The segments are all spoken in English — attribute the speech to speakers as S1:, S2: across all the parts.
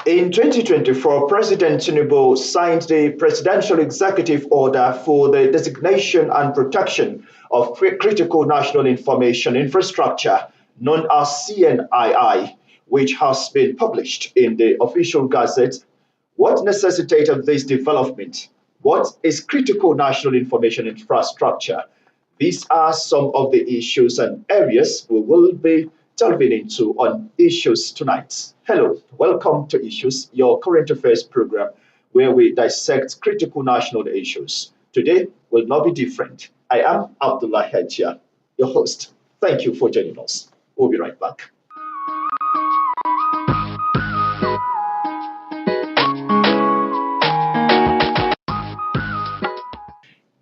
S1: In 2024, President Tinubu signed the Presidential Executive Order for the Designation and Protection of Critical National Information Infrastructure, known as CNII, which has been published in the official gazette. What necessitated this development? What is critical national information infrastructure? These are some of the issues and areas we will be delving into on Issues tonight. Hello, welcome to Issues, your current affairs program where we dissect critical national issues. Today will not be different. I am Abdullah Hajia, your host. Thank you for joining us. We'll be right back.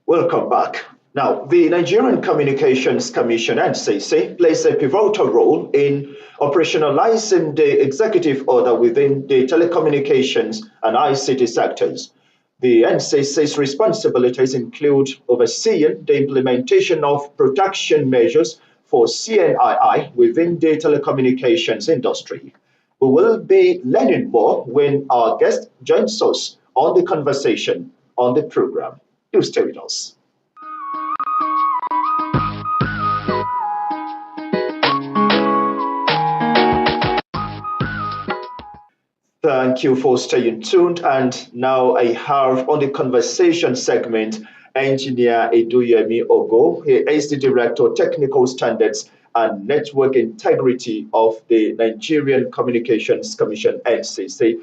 S1: Welcome back. Now, the Nigerian Communications Commission, NCC, plays a pivotal role in operationalizing the executive order within the telecommunications and ICT sectors. The NCC's responsibilities include overseeing the implementation of protection measures for CNII within the telecommunications industry. We will be learning more when our guest joins us on the conversation on the program. Do stay with us. Thank you for staying tuned. And now I have on the conversation segment Engineer Eduyemi Ogo. He is the Director of Technical Standards and Network Integrity of the Nigerian Communications Commission, NCC.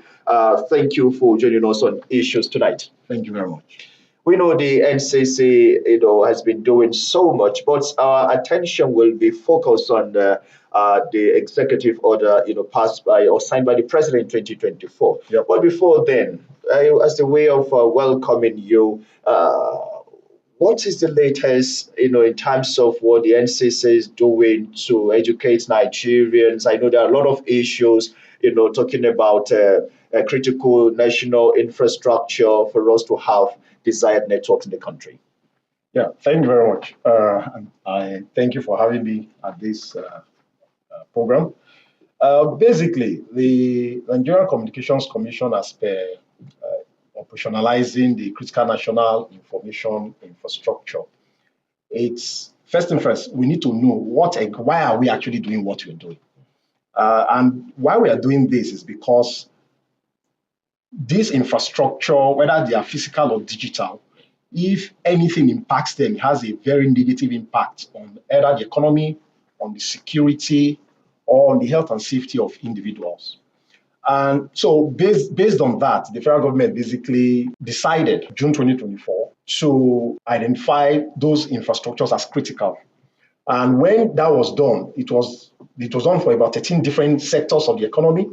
S1: Thank you for joining us on Issues tonight.
S2: Thank you very much.
S1: We know the NCC, has been doing so much, but our attention will be focused on the executive order, passed by or signed by the president in 2024.
S2: Yep.
S1: But before then, as a way of welcoming you, what is the latest, in terms of what the NCC is doing to educate Nigerians? I know there are a lot of issues, talking about a critical national infrastructure for us to have desired networks in the country.
S2: Yeah, thank you very much. And I thank you for having me at this program. Basically, the Nigerian Communications Commission has been operationalizing the critical national information infrastructure. It's first and first, we need to know why are we actually doing what we're doing. And why we are doing this is because this infrastructure, whether they are physical or digital, if anything impacts them, it has a very negative impact on either the economy, on the security, or on the health and safety of individuals. And so based on that, the federal government basically decided June 2024 to identify those infrastructures as critical. And when that was done, it was done for about 13 different sectors of the economy,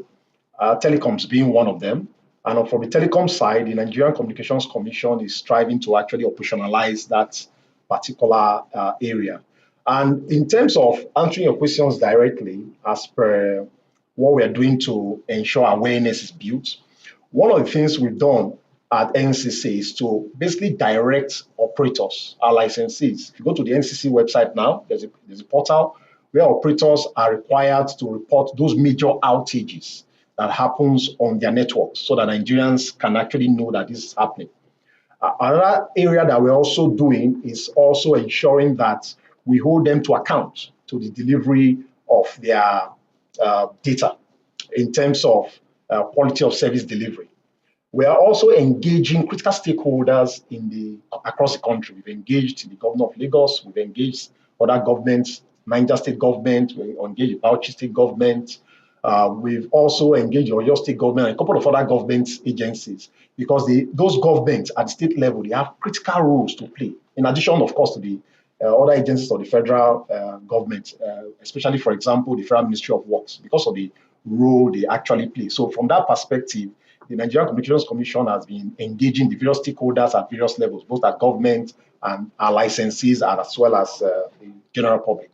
S2: telecoms being one of them. And for the telecom side, the Nigerian Communications Commission is striving to actually operationalize that particular area. And in terms of answering your questions directly, as per what we are doing to ensure awareness is built, one of the things we've done at NCC is to basically direct operators, our licensees. If you go to the NCC website now, there's a portal where operators are required to report those major outages that happens on their networks so that Nigerians can actually know that this is happening. Another area that we're also doing is also ensuring that we hold them to account to the delivery of their data in terms of quality of service delivery. We are also engaging critical stakeholders across the country. We've engaged the governor of Lagos, we've engaged other governments, Niger State government, we engaged the Bauchi State government. We've also engaged the Oyo State government and a couple of other government agencies because those governments at the state level, they have critical roles to play. In addition, of course, to the other agencies of the federal government, especially, for example, the Federal Ministry of Works, because of the role they actually play. So from that perspective, the Nigerian Communications Commission has been engaging the various stakeholders at various levels, both at government and our licensees, and as well as the general public.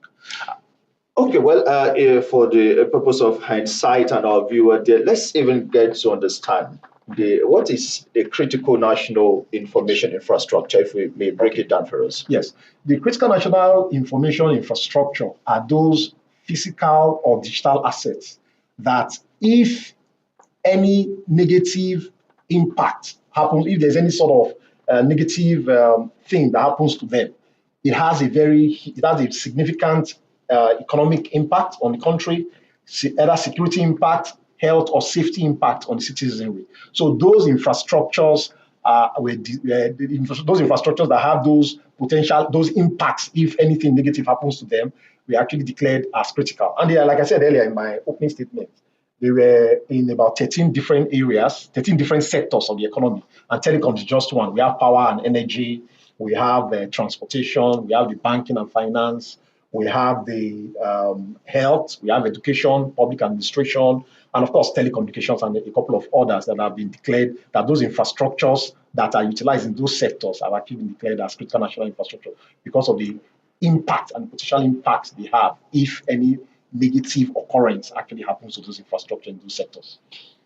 S1: Okay, well, for the purpose of hindsight and our viewer there, let's even get to understand what is a critical national information infrastructure, if we may break it down for us.
S2: Yes, the critical national information infrastructure are those physical or digital assets that if any negative impact happens, if there's any sort of negative thing that happens to them, it has a significant economic impact on the country, either security impact, health or safety impact on the citizenry. So those infrastructures those infrastructures that have those potential, those impacts, if anything negative happens to them, we actually declared as critical. And they are, like I said earlier in my opening statement, they were in about 13 different areas, 13 different sectors of the economy. And telecom is just one. We have power and energy, we have transportation, we have the banking and finance, we have the health, we have education, public administration, and of course telecommunications and a couple of others that have been declared, that those infrastructures that are utilized in those sectors have actually been declared as critical national infrastructure because of the impact and potential impacts they have if any negative occurrence actually happens to those infrastructure in those sectors.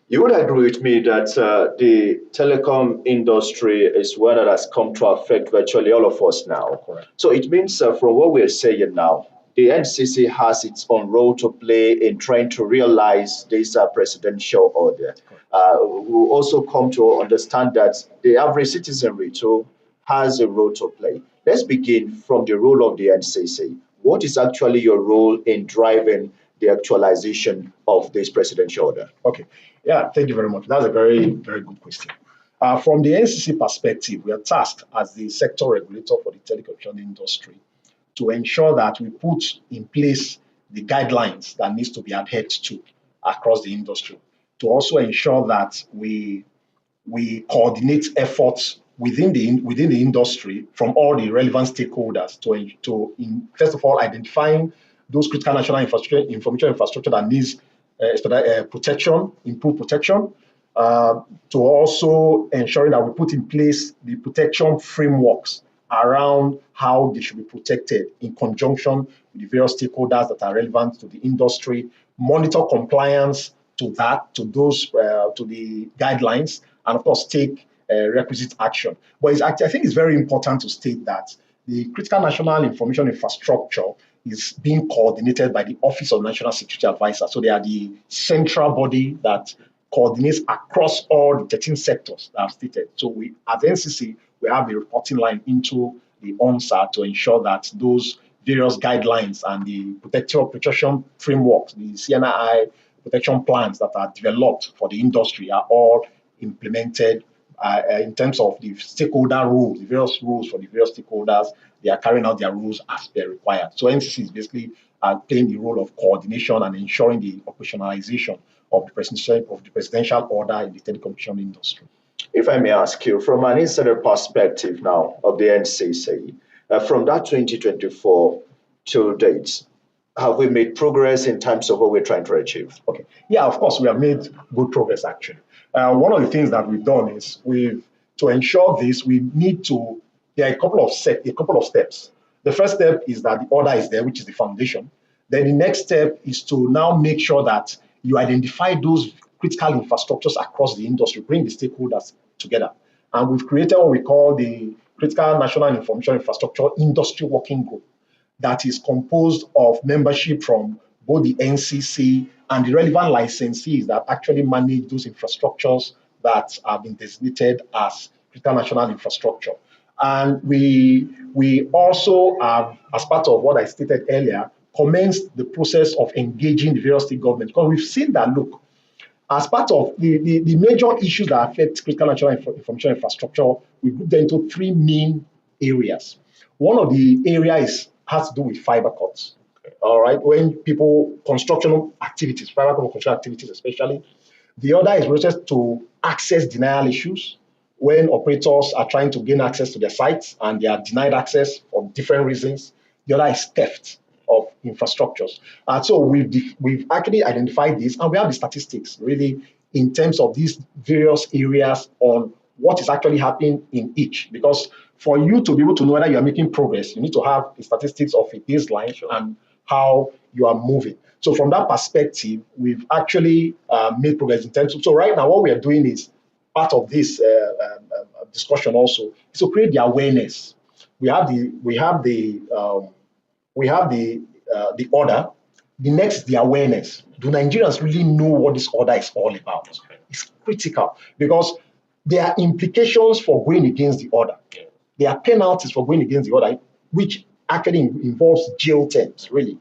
S1: You would agree with me that the telecom industry is one that has come to affect virtually all of us now.
S2: Correct.
S1: So it means from what we're saying now, the NCC has its own role to play in trying to realize this presidential order. We also come to understand that the average citizenry too has a role to play. Let's begin from the role of the NCC. What is actually your role in driving the actualization of this presidential order?
S2: Okay. Yeah, thank you very much. That's a very, very good question. From the NCC perspective, we are tasked as the sector regulator for the telecommunication industry to ensure that we put in place the guidelines that needs to be adhered to across the industry, to also ensure that we coordinate efforts within the industry from all the relevant stakeholders first of all, identifying those critical national information infrastructure that needs protection, improved protection, to also ensuring that we put in place the protection frameworks around how they should be protected in conjunction with the various stakeholders that are relevant to the industry, monitor compliance to the guidelines, and of course take requisite action. But I think it's very important to state that the critical national information infrastructure is being coordinated by the Office of National Security Advisor. So they are the central body that coordinates across all the 13 sectors that I've stated. So we, as NCC, we have a reporting line into the ONSA to ensure that those various guidelines and the protection frameworks, the CNI protection plans that are developed for the industry are all implemented in terms of the stakeholder rules, the various rules for the various stakeholders. They are carrying out their rules as they're required. So NCC is basically playing the role of coordination and ensuring the operationalization of the presidential order in the telecommunication industry.
S1: If I may ask you, from an insider perspective now of the NCC, from that 2024 to date, have we made progress in terms of what we're trying to achieve?
S2: Okay. Yeah, of course, we have made good progress, actually. One of the things that we've done is to ensure this, there are a couple of steps. The first step is that the order is there, which is the foundation. Then the next step is to now make sure that you identify those critical infrastructures across the industry, bring the stakeholders together. And we've created what we call the Critical National Information Infrastructure Industry Working Group that is composed of membership from both the NCC and the relevant licensees that actually manage those infrastructures that have been designated as critical national infrastructure. And we also have, as part of what I stated earlier, commenced the process of engaging the various state governments. Because we've seen that, look, as part of the major issues that affect critical national information infrastructure, we group them into three main areas. One of the areas has to do with fiber cuts. All right, when construction activities, fiber construction activities especially. The other is related to access denial issues, when operators are trying to gain access to their sites and they are denied access for different reasons. The other is theft of infrastructures. And so we've actually identified this, and we have the statistics really in terms of these various areas on what is actually happening in each. Because for you to be able to know whether you are making progress, you need to have the statistics of a baseline and how you are moving. So from that perspective, we've actually made progress in terms of, so right now what we are doing is part of this discussion also is to create the awareness. We have the order. The next, the awareness. Do Nigerians really know what this order is all about? It's critical because there are implications for going against the order. There are penalties for going against the order, which actually involves jail terms, really,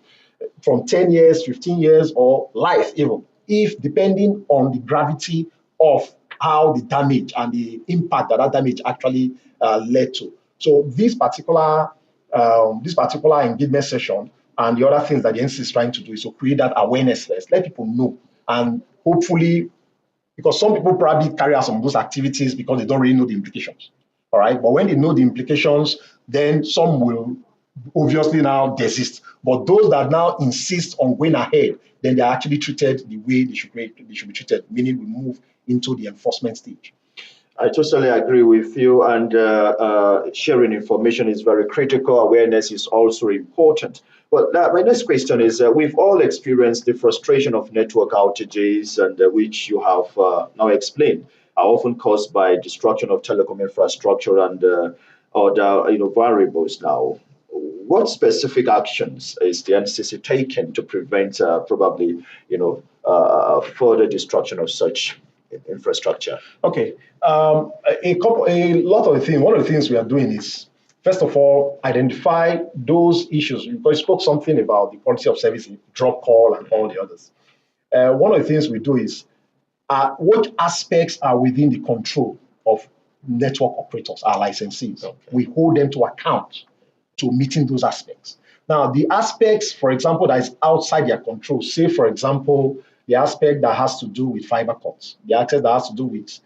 S2: from 10 years, 15 years, or life even, if depending on the gravity of how the damage and the impact that that damage actually led to. So this particular engagement session and the other things that the NC is trying to do is to create that awareness first, let people know, and hopefully, because some people probably carry out some of those activities because they don't really know the implications. All right, but when they know the implications, then some will obviously now desist. But those that now insist on going ahead, then they're actually treated the way they should be treated, meaning we move into the enforcement stage.
S1: I totally agree with you, and sharing information is very critical. Awareness is also important. But my next question is: we've all experienced the frustration of network outages, and which you have now explained, are often caused by destruction of telecom infrastructure and other variables. Now, what specific actions is the NCC taking to prevent probably further destruction of such infrastructure?
S2: Okay. A lot of the things. One of the things we are doing is, first of all, identify those issues. Because you spoke something about the quality of service, drop call, and all the others. One of the things we do is what aspects are within the control of network operators, our licensees. Okay. We hold them to account to meeting those aspects. Now, the aspects, for example, that is outside their control, say, for example, the aspect that has to do with fiber cuts, the aspect that has to do with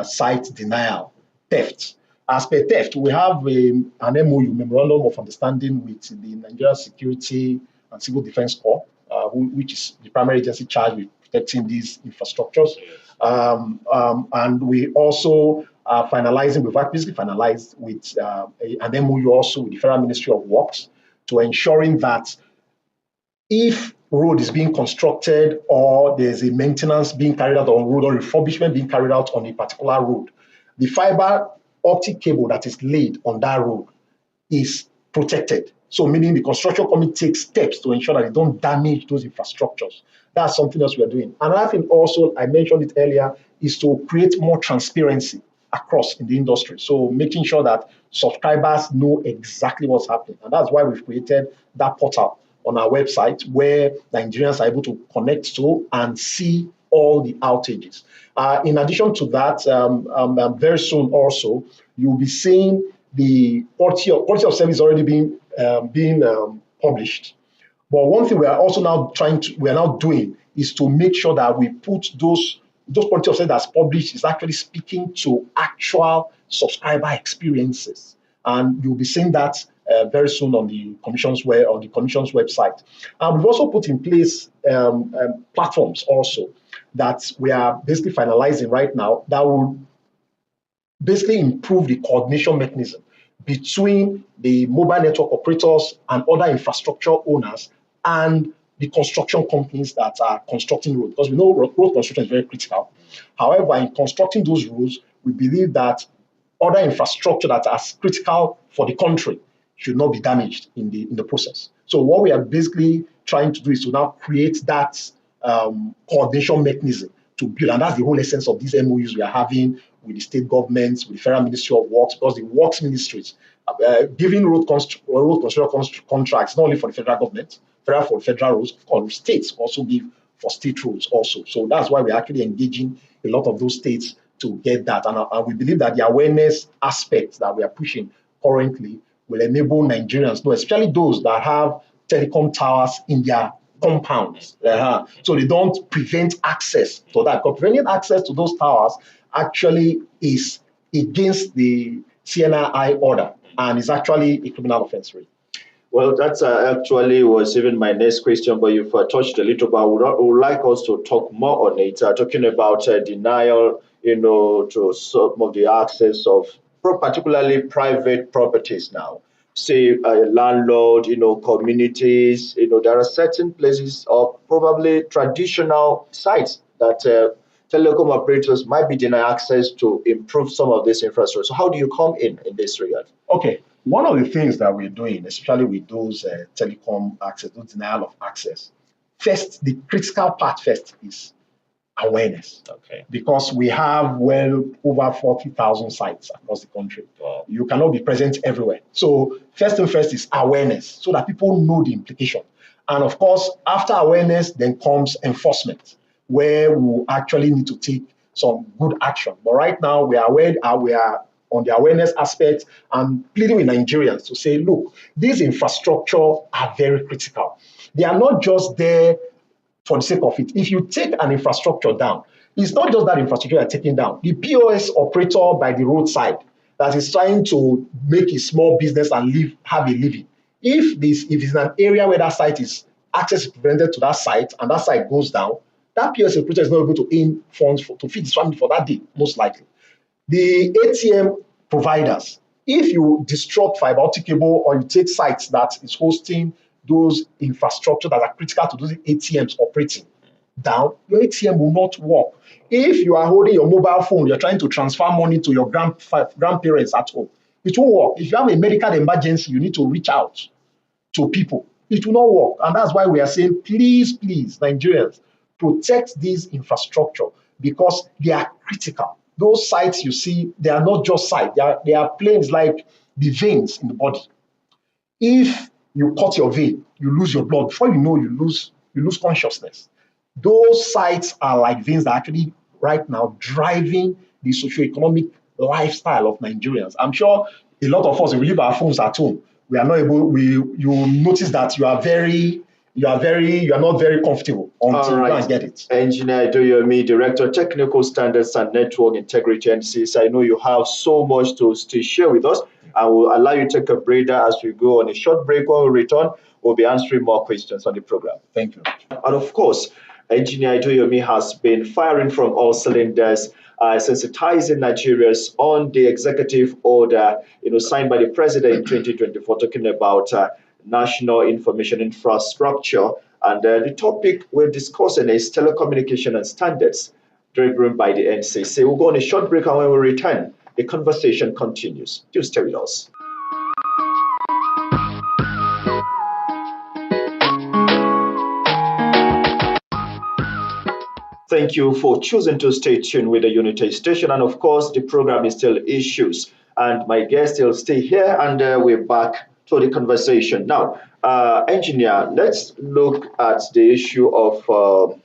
S2: site denial, theft. As per theft, we have an MOU, Memorandum of Understanding, with the Nigeria Security and Civil Defense Corps, which is the primary agency charged with protecting these infrastructures. And we also are finalizing, we've basically finalized with an MOU also with the Federal Ministry of Works to ensuring that if road is being constructed or there's a maintenance being carried out on road or refurbishment being carried out on a particular road, the fiber optic cable that is laid on that road is protected. So meaning the construction company takes steps to ensure that they don't damage those infrastructures. That's something else we are doing. Another thing also, I mentioned it earlier, is to create more transparency across in the industry. So making sure that subscribers know exactly what's happening. And that's why we've created that portal on our website where Nigerians are able to connect to and see all the outages. In addition to that, very soon also, you'll be seeing the quality of service already being published. But one thing we are also now doing is to make sure that we put those quality of service that's published is actually speaking to actual subscriber experiences. And you'll be seeing that very soon on the Commission's website. And we've also put in place platforms also that we are basically finalizing right now that will basically improve the coordination mechanism between the mobile network operators and other infrastructure owners and the construction companies that are constructing roads. Because we know road construction is very critical. However, in constructing those roads, we believe that other infrastructure that are critical for the country should not be damaged in the process. So what we are basically trying to do is to now create that coordination mechanism to build, and that's the whole essence of these MOUs we are having with the state governments, with the Federal Ministry of Works, because the works ministries giving road construction contracts not only for the federal government, for federal roads, or states also give for state roads also. So that's why we're actually engaging a lot of those states to get that. And we believe that the awareness aspect that we are pushing currently will enable Nigerians, especially those that have telecom towers in their compounds. So they don't prevent access to that. Because preventing access to those towers actually is against the CNI order and is actually a criminal offense. Really.
S1: Well, that's actually was even my next question, but you've touched a little bit. I would like us to talk more on it, talking about denial, to some of the access of particularly private properties now. Say a landlord, communities, there are certain places or probably traditional sites that telecom operators might be denied access to improve some of this infrastructure. So how do you come in this regard?
S2: Okay. One of the things that we're doing, especially with those telecom access, those denial of access, first, the critical part first is awareness.
S3: Okay.
S2: Because we have well over 40,000 sites across the country.
S3: Wow.
S2: You cannot be present everywhere. So first thing first is awareness so that people know the implication. And of course, after awareness, then comes enforcement, where we actually need to take some good action. But right now, we are aware, we are on the awareness aspect and pleading with Nigerians to say, look, these infrastructure are very critical. They are not just there for the sake of it. If you take an infrastructure down, it's not just that infrastructure you're taking down. The POS operator by the roadside that is trying to make a small business and have a living. If it's an area where that site is access is prevented to that site and that site goes down, that POS operator is not able to earn funds to feed his family for that day, most likely. The ATM providers, if you disrupt fiber optic cable or you take sites that is hosting those infrastructure that are critical to those ATMs operating down, your ATM will not work. If you are holding your mobile phone, you're trying to transfer money to your grandparents at home, it won't work. If you have a medical emergency, you need to reach out to people. It will not work. And that's why we are saying, please, please, Nigerians, protect these infrastructure because they are critical. Those sites you see, they are not just sites. They are planes like the veins in the body. If you cut your vein, you lose your blood. Before you know, you lose consciousness. Those sites are like veins that are actually right now driving the socioeconomic lifestyle of Nigerians. I'm sure a lot of us, if we leave our phones at home, we are not able, you notice that you are not very comfortable until you go and get it.
S1: Engineer Adoyomi, Director Technical Standards and Network Integrity NCC, I know you have so much to share with us. I will allow you to take a breather as we go on a short break. When we return, we'll be answering more questions on the program.
S2: Thank you.
S1: And of course, Engineer Adoyomi has been firing from all cylinders, sensitizing Nigerians on the executive order, signed by the president in 2024, talking about national information infrastructure. And the topic we're discussing is telecommunication and standards, driven by the NCC. We'll go on a short break, and when we return, the conversation continues. Do stay with us. Thank you for choosing to stay tuned with the Unity station. And of course, the program is still Issues. And my guests will stay here, and we're back to the conversation. Now, Engineer, let's look at the issue of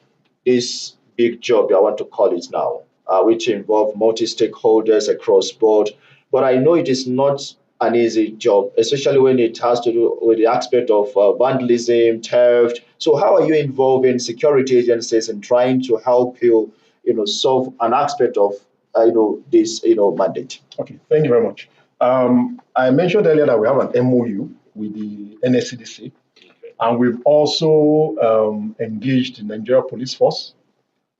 S1: this big job, I want to call it now, which involve multi-stakeholders across board. But I know it is not an easy job, especially when it has to do with the aspect of vandalism, theft. So how are you involving security agencies in trying to help you, solve an aspect of, this, mandate?
S2: Okay, thank you very much. I mentioned earlier that we have an MOU with the NSCDC, and we've also engaged the Nigeria Police Force.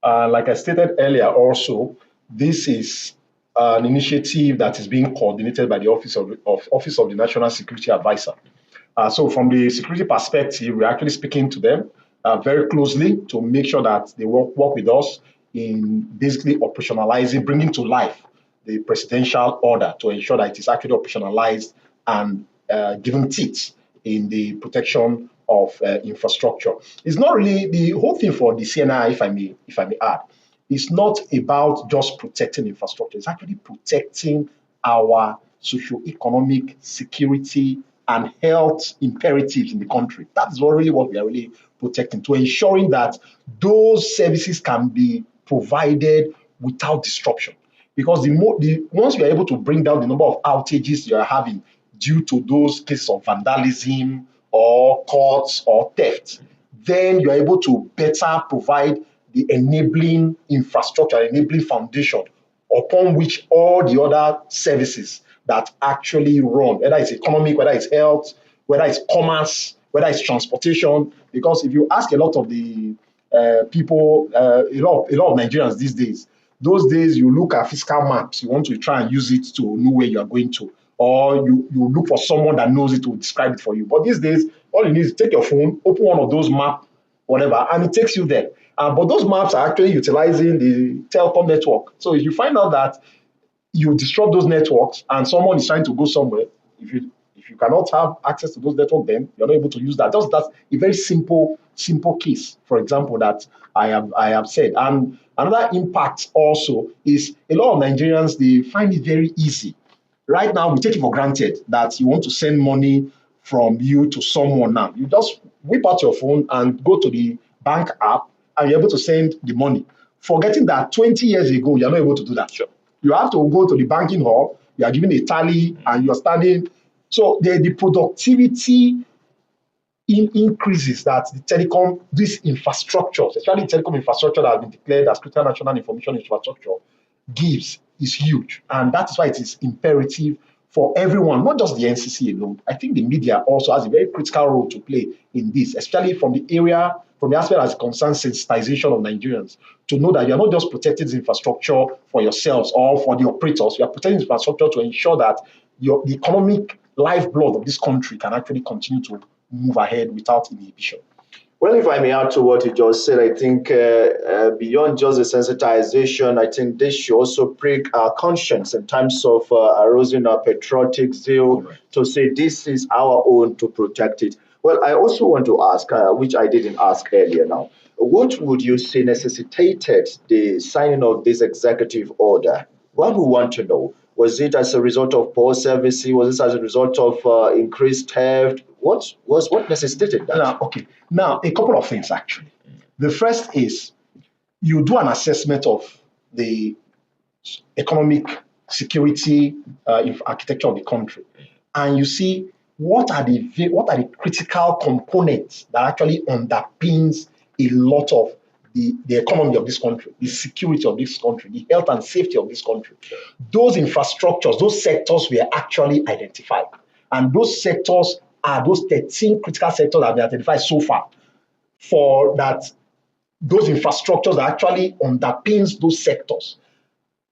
S2: Like I stated earlier also, this is an initiative that is being coordinated by the Office of the National Security Advisor. So from the security perspective, we're actually speaking to them very closely to make sure that they work with us in basically operationalizing, bringing to life the presidential order to ensure that it is actually operationalized and given teeth in the protection of infrastructure. It's not really the whole thing for the CNI, if I may add. It's not about just protecting infrastructure. It's actually protecting our socio-economic security and health imperatives in the country. That's really what we are really protecting, to ensuring that those services can be provided without disruption. Because once you are able to bring down the number of outages you are having due to those cases of vandalism or cuts or theft, then you are able to better provide the enabling infrastructure, enabling foundation upon which all the other services that actually run, whether it's economic, whether it's health, whether it's commerce, whether it's transportation. Because if you ask a lot of the people, a lot of Nigerians these days, those days you look at physical maps, you want to try and use it to know where you are going to, or you look for someone that knows it to describe it for you. But these days, all you need is take your phone, open one of those maps, whatever, and it takes you there. But those maps are actually utilizing the telecom network. So if you find out that you disrupt those networks and someone is trying to go somewhere, if you cannot have access to those networks, then you're not able to use that. That's a very simple case, for example, that I have said. And Another impact also is a lot of Nigerians, they find it very easy. Right now, we take it for granted that you want to send money from you to someone now. You just whip out your phone and go to the bank app and you're able to send the money. Forgetting that 20 years ago, you're not able to do that.
S1: Sure.
S2: You have to go to the banking hall, you are given a tally and you're standing. So the productivity increases that the telecom, these infrastructures, especially telecom infrastructure that has been declared as critical national information infrastructure, gives is huge. And that is why it is imperative for everyone, not just the NCC alone. I think the media also has a very critical role to play in this, especially from the aspect as it concerns sensitization of Nigerians, to know that you're not just protecting this infrastructure for yourselves or for the operators, you are protecting this infrastructure to ensure that the economic lifeblood of this country can actually continue to move ahead without inhibition.
S1: Well, if I may add to what you just said, I think beyond just the sensitization, I think this should also prick our conscience in terms of arousing our patriotic zeal to say this is our own to protect it. Well, I also want to ask, which I didn't ask earlier now, what would you say necessitated the signing of this executive order? One who want to know, was it as a result of poor services? Was it as a result of increased theft? What necessitated that?
S2: Now, a couple of things actually. The first is you do an assessment of the economic security architecture of the country, and you see what are the critical components that actually underpins a lot of the economy of this country, the security of this country, the health and safety of this country. Those infrastructures, those sectors were actually identified. And those sectors are those 13 critical sectors that have been identified so far, for that those infrastructures that actually underpins those sectors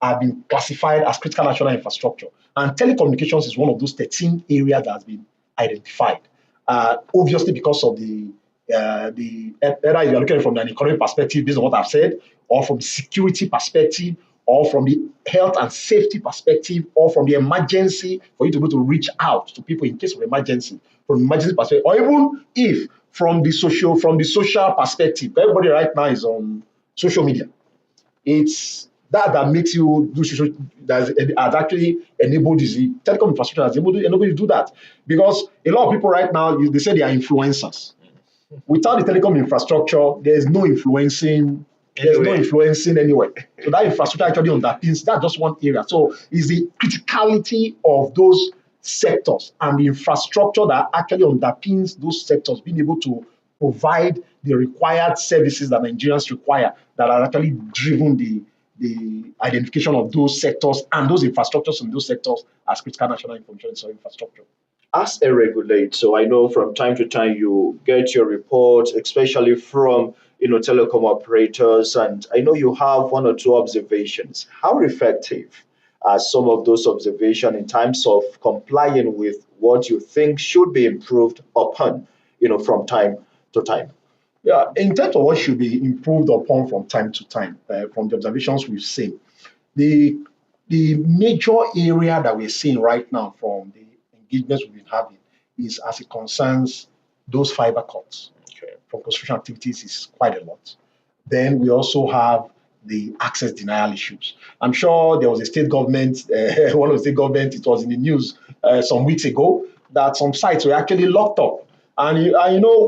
S2: have been classified as critical national infrastructure. And telecommunications is one of those 13 areas that has been identified. Obviously, because of either you're looking from an economic perspective based on what I've said, or from the security perspective, or from the health and safety perspective, or from the emergency, for you to be able to reach out to people in case of emergency, from emergency perspective, or even if from the social perspective. Everybody right now is on social media. It's that makes you do social, that has actually enabled the telecom infrastructure has enabled you to do that. Because a lot of people right now, they say they are influencers. Without the telecom infrastructure, there's no influencing. There's no influencing anywhere. So that infrastructure actually underpins, that's just one area. So it's the criticality of those sectors and the infrastructure that actually underpins those sectors, being able to provide the required services that Nigerians require, that are actually driven the identification of those sectors and those infrastructures in those sectors as critical national information infrastructure.
S1: As a regulator, I know from time to time you get your reports, especially from telecom operators, and I know you have one or two observations. How effective are some of those observations in terms of complying with what you think should be improved upon, from time to time?
S2: Yeah, in terms of what should be improved upon from time to time, from the observations we've seen, the major area that we're seeing right now from the engagements we've been having is as it concerns those fiber cuts from construction activities is quite a lot. Then we also have the access denial issues. I'm sure there was a state government, one of the state government, it was in the news some weeks ago, that some sites were actually locked up. And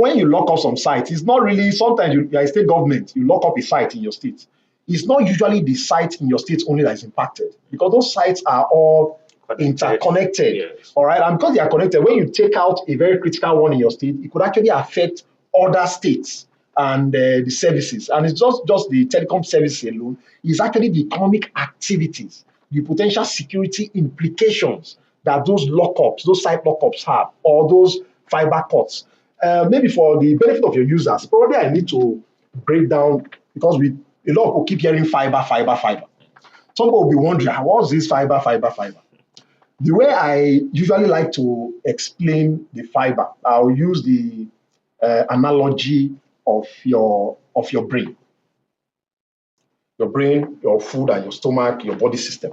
S2: when you lock up some sites, it's not really, sometimes you're a state government, you lock up a site in your state. It's not usually the site in your state only that is impacted, because those sites are all interconnected. Yes. All right. And because they are connected, when you take out a very critical one in your state, it could actually affect other states and the services. And it's just the telecom service alone. It's actually the economic activities, the potential security implications that those lockups, those site lockups have, or those fiber cuts. Maybe for the benefit of your users, probably I need to break down, because a lot of people keep hearing fiber. Some people will be wondering, what's this fiber? The way I usually like to explain the fiber, I'll use the analogy of your brain. Your brain, your food, and your stomach, your body system.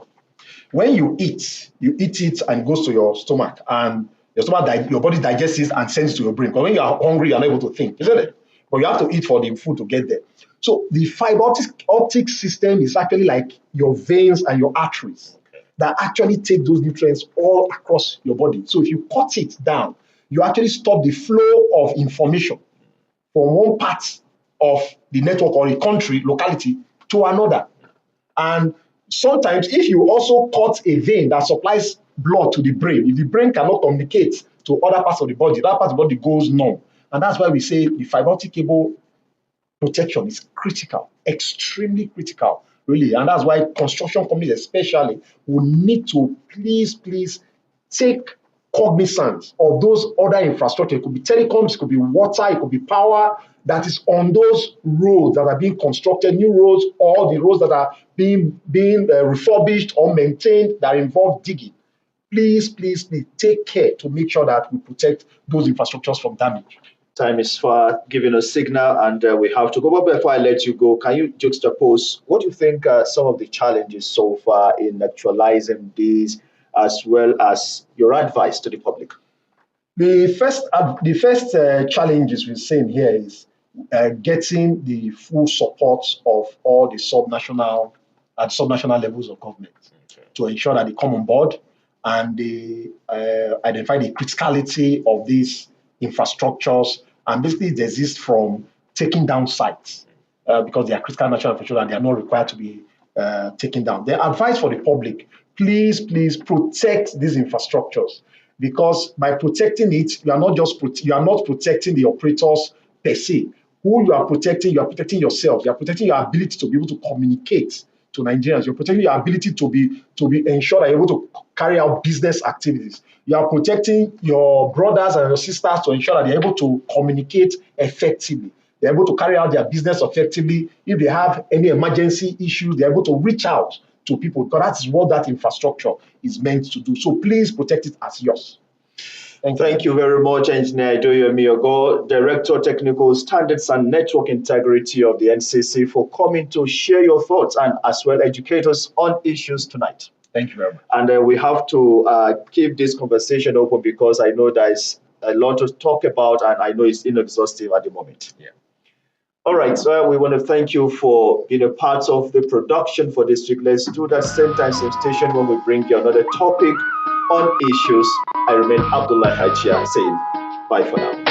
S2: When you eat it and it goes to your stomach, and your body digests it and sends it to your brain. Because when you are hungry, you're not able to think, isn't it? but you have to eat for the food to get there. So the fiber optic system is actually like your veins and your arteries that actually take those nutrients all across your body. So if you cut it down, you actually stop the flow of information from one part of the network or a country, locality, to another. And sometimes if you also cut a vein that supplies blood to the brain, if the brain cannot communicate to other parts of the body, that part of the body goes numb. And that's why we say the fiber optic cable protection is critical, extremely critical, really. And that's why construction companies especially will need to please take cognizance of those other infrastructure. It could be telecoms, it could be water, it could be power that is on those roads that are being constructed, new roads, or the roads that are being refurbished or maintained that involve digging. Please take care to make sure that we protect those infrastructures from damage.
S1: Time is far giving a signal, and we have to go. But before I let you go, can you juxtapose what do you think are some of the challenges so far in actualizing these, as well as your advice to the public?
S2: The first challenges we're seeing here is getting the full support of all the subnational levels of government to ensure that they come on board and they identify the criticality of these infrastructures and basically desist from taking down sites because they are critical national infrastructure and they are not required to be taken down. The advice for the public, please protect these infrastructures, because by protecting it, you are not protecting the operators per se. Who you are protecting yourself. You are protecting your ability to be able to communicate to Nigerians. You're protecting your ability to be ensure that you're able to carry out business activities. You are protecting your brothers and your sisters to ensure that they're able to communicate effectively. They're able to carry out their business effectively. If they have any emergency issues, they're able to reach out to people, because that's what that infrastructure is meant to do. So please protect it as yours.
S1: Thank you very much, Engineer Idoyomi Ogo, Director Technical Standards and Network Integrity of the NCC, for coming to share your thoughts and as well educate us on issues tonight.
S2: Thank you very much.
S1: And we have to keep this conversation open, because I know there's a lot to talk about and I know it's inexhaustive at the moment.
S2: Yeah.
S1: All right, so we want to thank you for being a part of the production for this week. Let's do that same time, same station when we bring you another topic on issues. I remain Abdullah Hajia saying bye for now.